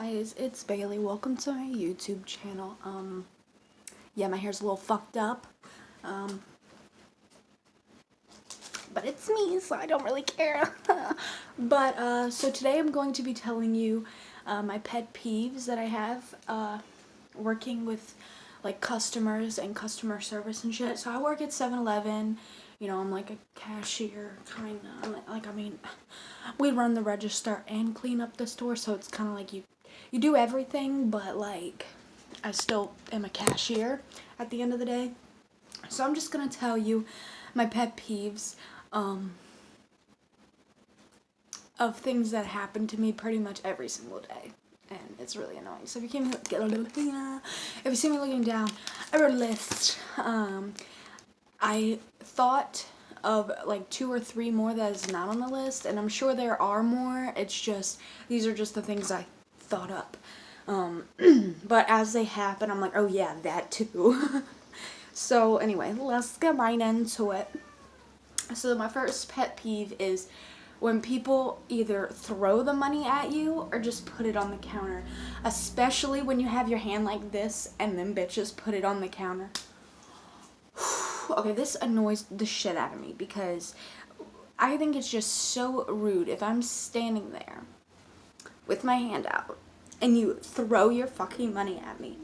guys, it's Bailey. Welcome to my YouTube channel. Yeah, my hair's a little fucked up. But it's me, so I don't really care. But, so today I'm going to be telling you, my pet peeves that I have, working with, like, customers and customer service and shit. So I work at 7-Eleven. You know, I'm like a cashier, kinda. We run the register and clean up the store, so it's kind of like you do everything, but, like, I still am a cashier at the end of the day. So I'm just gonna tell you my pet peeves, of things that happen to me pretty much every single day. And it's really annoying. So if you see me looking down, I wrote a list. I thought of like 2 or 3 more that is not on the list, and I'm sure there are more. It's just, these are just the things I thought up. But as they happen, I'm like, oh yeah, that too. So anyway, let's get right into it. So my first pet peeve is when people either throw the money at you or just put it on the counter. Especially when you have your hand like this and then bitches put it on the counter. Okay, this annoys the shit out of me because I think it's just so rude if I'm standing there with my hand out and you throw your fucking money at me,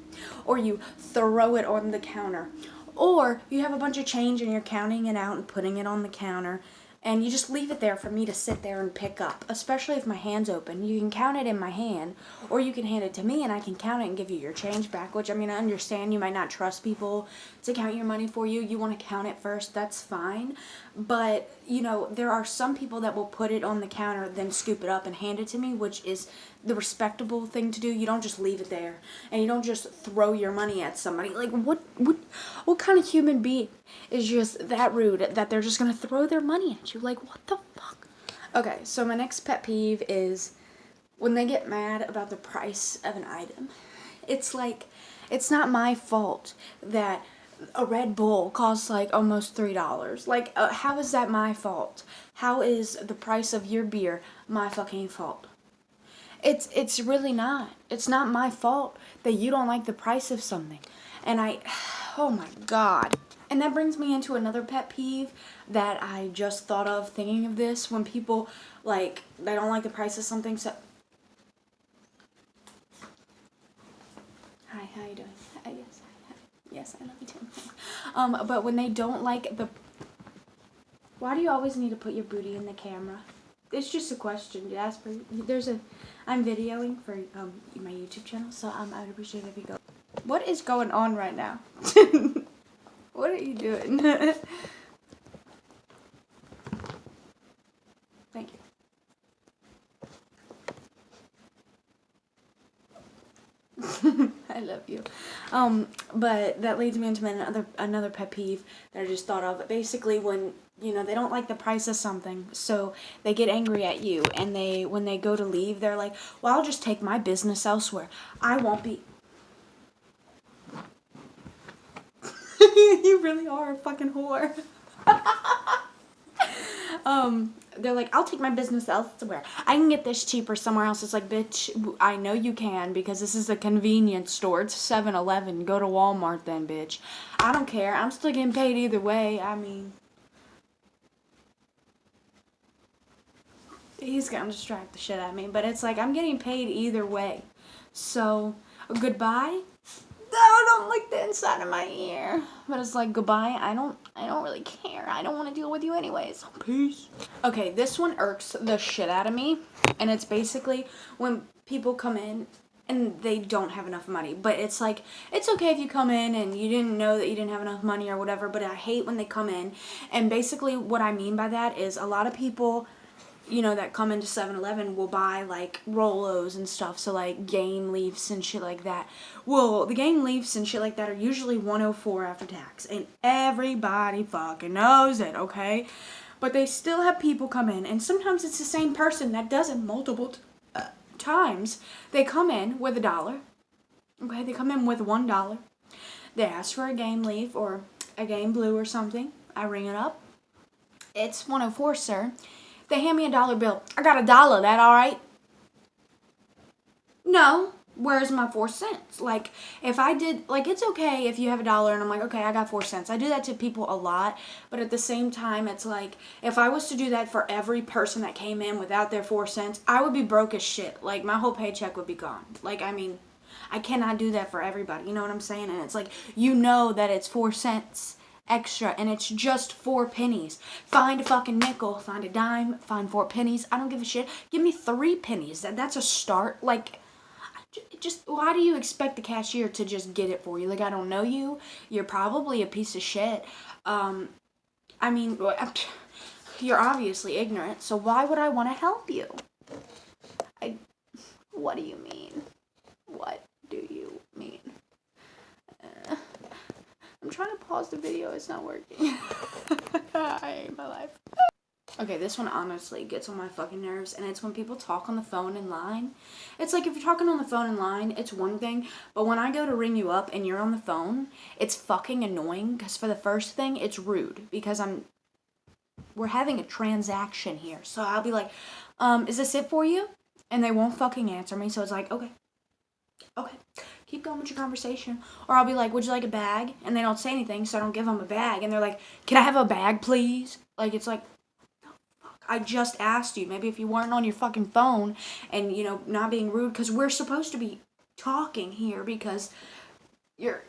or you throw it on the counter, or you have a bunch of change and you're counting it out and putting it on the counter, and you just leave it there for me to sit there and pick up, especially if my hand's open. You can count it in my hand, or you can hand it to me and I can count it and give you your change back, which, I mean, I understand you might not trust people to count your money for you. You want to count it first, that's fine. But, you know, there are some people that will put it on the counter, then scoop it up and hand it to me, which is the respectable thing to do. You don't just leave it there, and you don't just throw your money at somebody. Like, what kind of human being is just that rude that they're just gonna throw their money at you? Like, what the fuck? Okay, so my next pet peeve is when they get mad about the price of an item. It's like, it's not my fault that a Red Bull costs like almost $3. Like, how is that my fault? How is the price of your beer my fucking fault? It's really not. It's not my fault that you don't like the price of something. And oh my god. And that brings me into another pet peeve that I just thought of thinking of this. When people, like, they don't like the price of something, so... Hi, how you doing? Yes, I love you too. But when they don't like the... Why do you always need to put your booty in the camera? It's just a question to ask for. I'm videoing for my YouTube channel, so I would appreciate it if you go. What is going on right now? What are you doing? Thank you. I love you. But that leads me into another pet peeve that I just thought of. Basically, when, you know, they don't like the price of something, so they get angry at you, and when they go to leave, they're like, well, I'll just take my business elsewhere. I won't be... You really are a fucking whore. They're like, I'll take my business elsewhere. I can get this cheaper somewhere else. It's like, bitch, I know you can, because this is a convenience store. It's 7-Eleven. Go to Walmart then, bitch. I don't care. I'm still getting paid either way. I mean, he's gonna distract the shit out of me, but it's like, I'm getting paid either way. So, goodbye. No, don't lick the inside of my ear. But it's like, goodbye. I don't really care. I don't want to deal with you anyways. Peace. Okay, this one irks the shit out of me. And it's basically when people come in and they don't have enough money. But it's like, it's okay if you come in and you didn't know that you didn't have enough money or whatever. But I hate when they come in. And basically what I mean by that is a lot of people, you know, that come into 7-Eleven will buy, like, Rolos and stuff, so, like, game leafs and shit like that. Well, the game leafs and shit like that are usually $104 after tax, and everybody fucking knows it, okay? But they still have people come in, and sometimes it's the same person that does it multiple times. They come in with $1, okay? They come in with $1. They ask for a game leaf or a game blue or something. I ring it up. It's $104, sir. They hand me a $1 bill. I got $1, that alright? No. Where's my 4 cents? Like, if I did, like, it's okay if you have $1 and I'm like, okay, I got 4 cents. I do that to people a lot, but at the same time, it's like, if I was to do that for every person that came in without their 4 cents, I would be broke as shit. Like, my whole paycheck would be gone. Like, I mean, I cannot do that for everybody. You know what I'm saying? And it's like, you know that it's 4 cents extra and it's just 4 pennies. Find a fucking nickel, find a dime, find 4 pennies. I don't give a shit. Give me 3 pennies. That's a start. Like, just why do you expect the cashier to just get it for you? Like, I don't know you. You're probably a piece of shit. I mean, you're obviously ignorant, so why would I want to help you? What do you mean? What do you mean? I'm trying to pause the video. It's not working. I hate my life. Okay, this one honestly gets on my fucking nerves, and it's when people talk on the phone in line. It's like, if you're talking on the phone in line, it's one thing, but when I go to ring you up and you're on the phone, it's fucking annoying, because for the first thing, it's rude, because we're having a transaction here, so I'll be like, is this it for you? And they won't fucking answer me, so it's like, okay, keep going with your conversation. Or I'll be like, would you like a bag? And they don't say anything, so I don't give them a bag, and they're like, can I have a bag, please? Like, it's like, I just asked you. Maybe if you weren't on your fucking phone and, you know, not being rude, because we're supposed to be talking here, because you're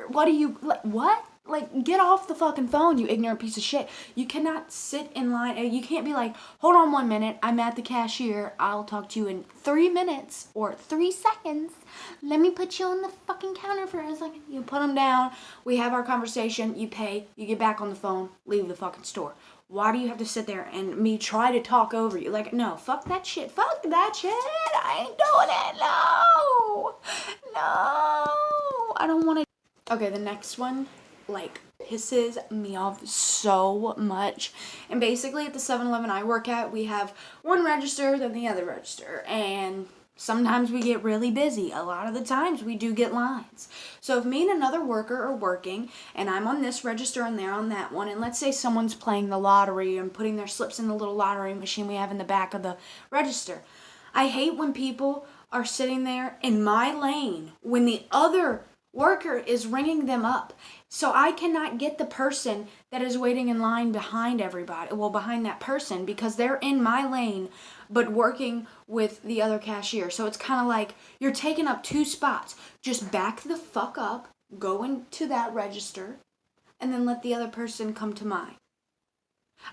what do you, like, what? Like, get off the fucking phone, you ignorant piece of shit. You cannot sit in line, you can't be like, hold on 1 minute, I'm at the cashier, I'll talk to you in 3 minutes or 3 seconds. Let me put you on the fucking counter for a second. You put them down, we have our conversation, you pay, you get back on the phone, leave the fucking store. Why do you have to sit there and me try to talk over you? Like, no, fuck that shit. Fuck that shit. I ain't doing it. No. I don't want to. Okay, the next one, like, pisses me off so much. And basically, at the 7-Eleven I work at, we have one register, then the other register. And sometimes we get really busy. A lot of the times we do get lines. So if me and another worker are working and I'm on this register and they're on that one, and let's say someone's playing the lottery and putting their slips in the little lottery machine we have in the back of the register. I hate when people are sitting there in my lane when the other worker is ringing them up. So I cannot get the person that is waiting in line behind everybody, well, behind that person, because they're in my lane but working with the other cashier. So it's kind of like you're taking up 2 spots. Just back the fuck up, go into that register, and then let the other person come to mine.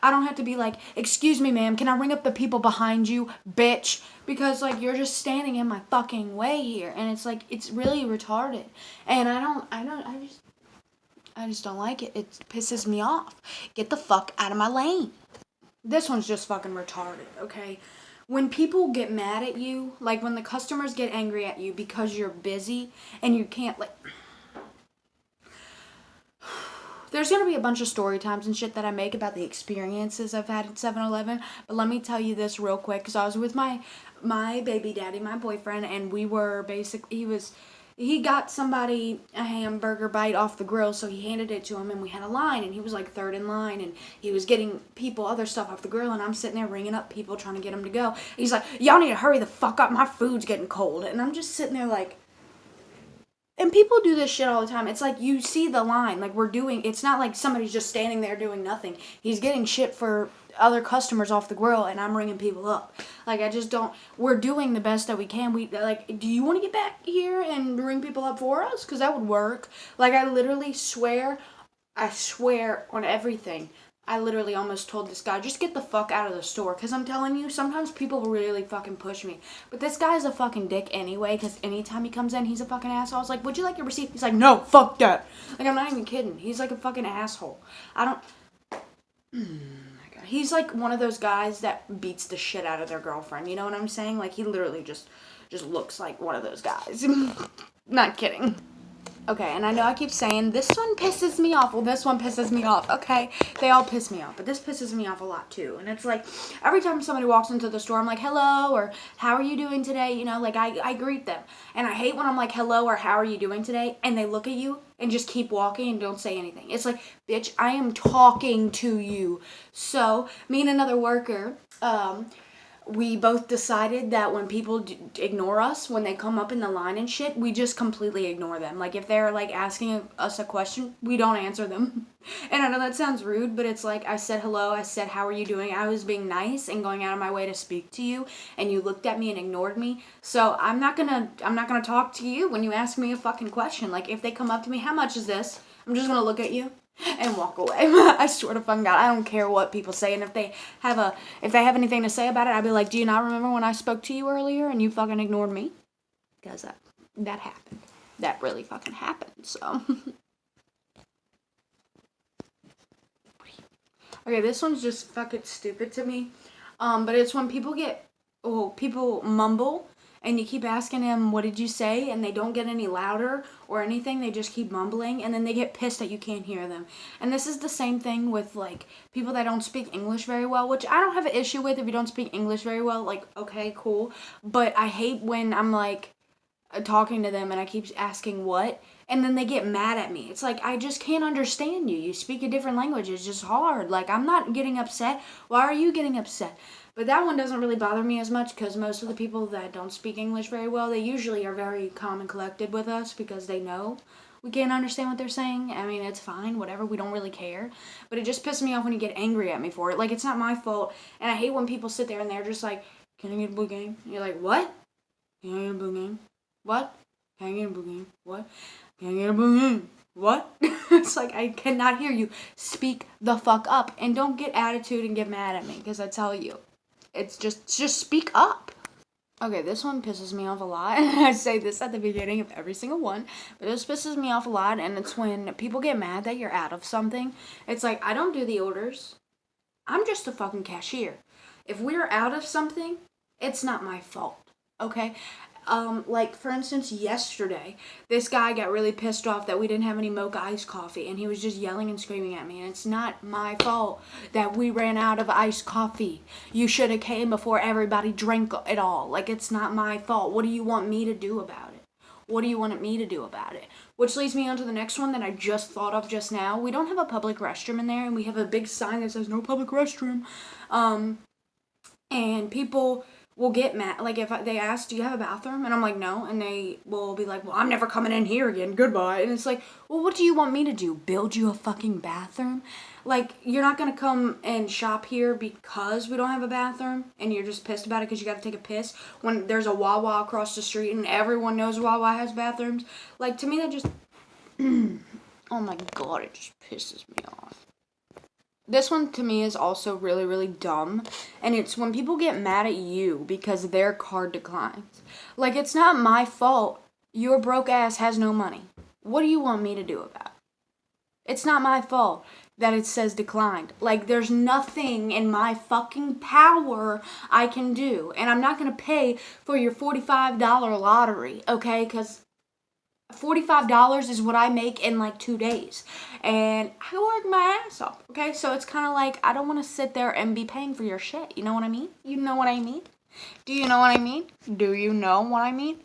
I don't have to be like, excuse me, ma'am, can I ring up the people behind you, bitch? Because, like, you're just standing in my fucking way here. And it's like, it's really retarded. And I just don't like it. It pisses me off. Get the fuck out of my lane. This one's just fucking retarded, okay? When people get mad at you, like when the customers get angry at you because you're busy and you can't, like, there's going to be a bunch of story times and shit that I make about the experiences I've had at 7-Eleven, but let me tell you this real quick, because I was with my baby daddy, my boyfriend, and we were he got somebody a hamburger bite off the grill, so he handed it to him, and we had a line, and he was like 3rd in line, and he was getting people other stuff off the grill, and I'm sitting there ringing up people trying to get them to go. He's like, y'all need to hurry the fuck up, my food's getting cold. And I'm just sitting there like, and people do this shit all the time. It's like, you see the line, like, it's not like somebody's just standing there doing nothing. He's getting shit for other customers off the grill, and I'm ringing people up. Like, I just don't, we're doing the best that we can. Do you want to get back here and ring people up for us? Because that would work. Like, I literally swear on everything. I literally almost told this guy, just get the fuck out of the store. Because I'm telling you, sometimes people really fucking push me. But this guy's a fucking dick anyway, because anytime he comes in, he's a fucking asshole. I was like, would you like your receipt? He's like, no, fuck that. Like, I'm not even kidding. He's like a fucking asshole. He's like one of those guys that beats the shit out of their girlfriend. You know what I'm saying? Like, he literally just looks like one of those guys. Not kidding. Okay, and I know I keep saying, this one pisses me off. Well, this one pisses me off, okay? They all piss me off, but this pisses me off a lot, too. And it's like, every time somebody walks into the store, I'm like, hello, or how are you doing today? You know, like, I greet them. And I hate when I'm like, hello, or how are you doing today? And they look at you and just keep walking and don't say anything. It's like, bitch, I am talking to you. So, me and another worker, we both decided that when people ignore us, when they come up in the line and shit, we just completely ignore them. Like, if they're, like, asking us a question, we don't answer them. And I know that sounds rude, but it's like, I said hello, I said, how are you doing? I was being nice and going out of my way to speak to you, and you looked at me and ignored me. So I'm not gonna talk to you when you ask me a fucking question. Like, if they come up to me, how much is this? I'm just gonna look at you and walk away. I swear to fucking God, I don't care what people say. And if they have anything to say about it, I'd be like, do you not remember when I spoke to you earlier and you fucking ignored me? Because that happened. That really fucking happened. So okay, this one's just fucking stupid to me. But it's when people mumble and you keep asking them, what did you say? And they don't get any louder or anything. They just keep mumbling, and then they get pissed that you can't hear them. And this is the same thing with, like, people that don't speak English very well, which I don't have an issue with if you don't speak English very well. Like, okay, cool. But I hate when I'm, like, talking to them and I keep asking what, and then they get mad at me. It's like, I just can't understand you. You speak a different language. It's just hard. Like, I'm not getting upset. Why are you getting upset? But that one doesn't really bother me as much because most of the people that don't speak English very well, they usually are very calm and collected with us because they know we can't understand what they're saying. I mean, it's fine, whatever. We don't really care. But it just pisses me off when you get angry at me for it. Like, it's not my fault. And I hate when people sit there and they're just like, can I get a blue game? And you're like, what? Can I get a blue game? What? Can I get a blue game? What? Can I get a blue game? What? It's like, I cannot hear you. Speak the fuck up. And don't get attitude and get mad at me, because I tell you, it's just speak up. Okay, this one pisses me off a lot. I say this at the beginning of every single one, but this pisses me off a lot, and it's when people get mad that you're out of something. It's like, I don't do the orders. I'm just a fucking cashier. If we're out of something, it's not my fault, okay? Like, for instance, yesterday, this guy got really pissed off that we didn't have any mocha iced coffee, and he was just yelling and screaming at me, and it's not my fault that we ran out of iced coffee. You should have came before everybody drank it all. Like, it's not my fault. What do you want me to do about it? What do you want me to do about it? Which leads me on to the next one that I just thought of just now. We don't have a public restroom in there, and we have a big sign that says no public restroom. And people will get mad. Like, if they ask, do you have a bathroom? And I'm like, no. And they will be like, well, I'm never coming in here again. Goodbye. And it's like, well, what do you want me to do? Build you a fucking bathroom? Like, you're not going to come and shop here because we don't have a bathroom and you're just pissed about it because you got to take a piss when there's a Wawa across the street and everyone knows Wawa has bathrooms. Like, to me, that just, oh my God, it just pisses me off. This one to me is also really, really dumb, and it's when people get mad at you because their card declines. Like, it's not my fault your broke ass has no money. What do you want me to do about it? It's not my fault that it says declined. Like, there's nothing in my fucking power I can do, and I'm not going to pay for your $45 lottery, okay, because $45 is what I make in like 2 days, and I work my ass off, okay? So it's kind of like, I don't want to sit there and be paying for your shit. You know what I mean? You know what I mean? Do you know what I mean? Do you know what I mean?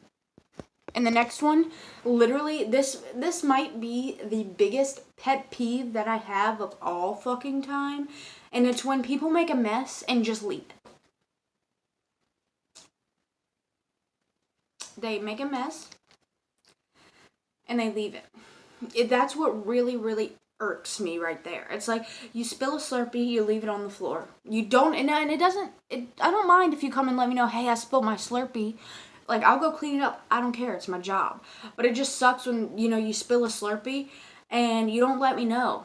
And the next one, literally, this might be the biggest pet peeve that I have of all fucking time, and it's when people make a mess and just leave it. They make a mess and they leave it. That's what really, really irks me right there. It's like, you spill a Slurpee, you leave it on the floor. You don't, and it doesn't, I don't mind if you come and let me know, hey, I spilled my Slurpee. Like, I'll go clean it up. I don't care. It's my job. But it just sucks when, you spill a Slurpee and you don't let me know.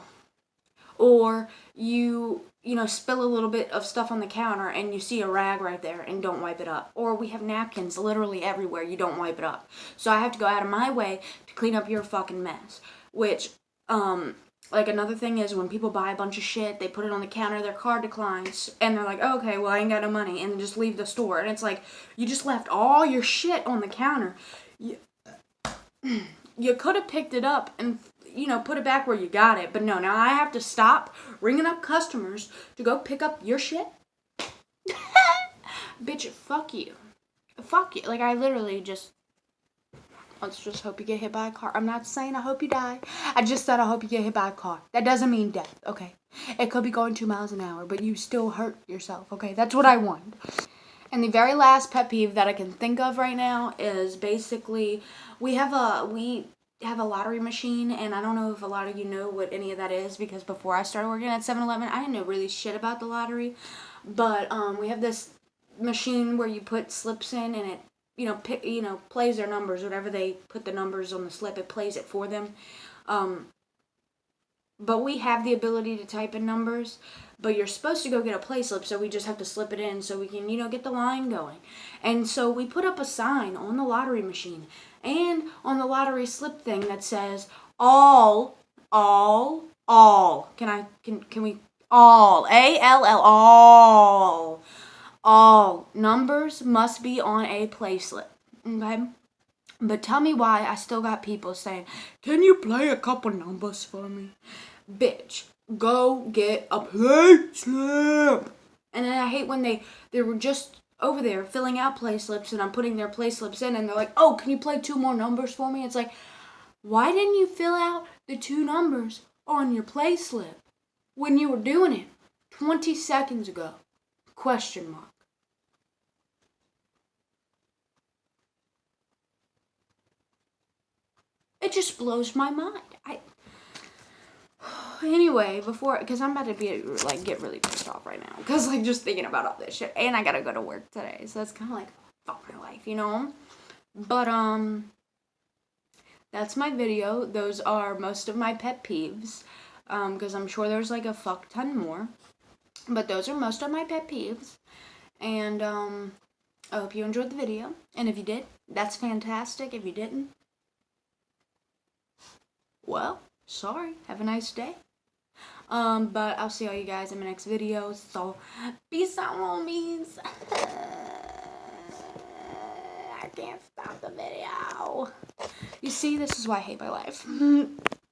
Or you spill a little bit of stuff on the counter and you see a rag right there and don't wipe it up. Or we have napkins literally everywhere. You don't wipe it up. So I have to go out of my way to clean up your fucking mess. Which, like, another thing is when people buy a bunch of shit, they put it on the counter, their card declines, and they're like, oh, okay, well, I ain't got no money, and just leave the store. And it's like, you just left all your shit on the counter. You could have picked it up and, put it back where you got it. But no, now I have to stop ringing up customers to go pick up your shit? Bitch, fuck you. Fuck you. Like, I literally just, let's just hope you get hit by a car. I'm not saying I hope you die. I just said I hope you get hit by a car. That doesn't mean death, okay? It could be going 2 miles an hour, but you still hurt yourself, okay? That's what I want. And the very last pet peeve that I can think of right now is basically we have a lottery machine, and I don't know if a lot of you know what any of that is, because before I started working at 7-Eleven, I didn't know really shit about the lottery. But we have this machine where you put slips in, and it plays their numbers. Whatever they put the numbers on the slip, it plays it for them. But we have the ability to type in numbers, but you're supposed to go get a play slip, so we just have to slip it in so we can, get the line going. And so we put up a sign on the lottery machine and on the lottery slip thing that says all. Can we all, ALL, all numbers must be on a play slip. Okay? But tell me why I still got people saying, "Can you play a couple numbers for me?" Bitch, go get a play slip. And then I hate when they were just over there filling out play slips, and I'm putting their play slips in, and they're like, "Oh, can you play 2 more numbers for me?" It's like, why didn't you fill out the 2 numbers on your play slip when you were doing it 20 seconds ago? Question mark. It just blows my mind. Anyway, because I'm about to get really pissed off right now, because just thinking about all this shit, and I gotta go to work today, so that's kind of fuck my life, But that's my video. Those are most of my pet peeves, because I'm sure there's a fuck ton more, but those are most of my pet peeves. And I hope you enjoyed the video, and if you did, that's fantastic. If you didn't, well, sorry. Have a nice day. But I'll see all you guys in my next video. So, peace out, homies. I can't stop the video. You see, this is why I hate my life.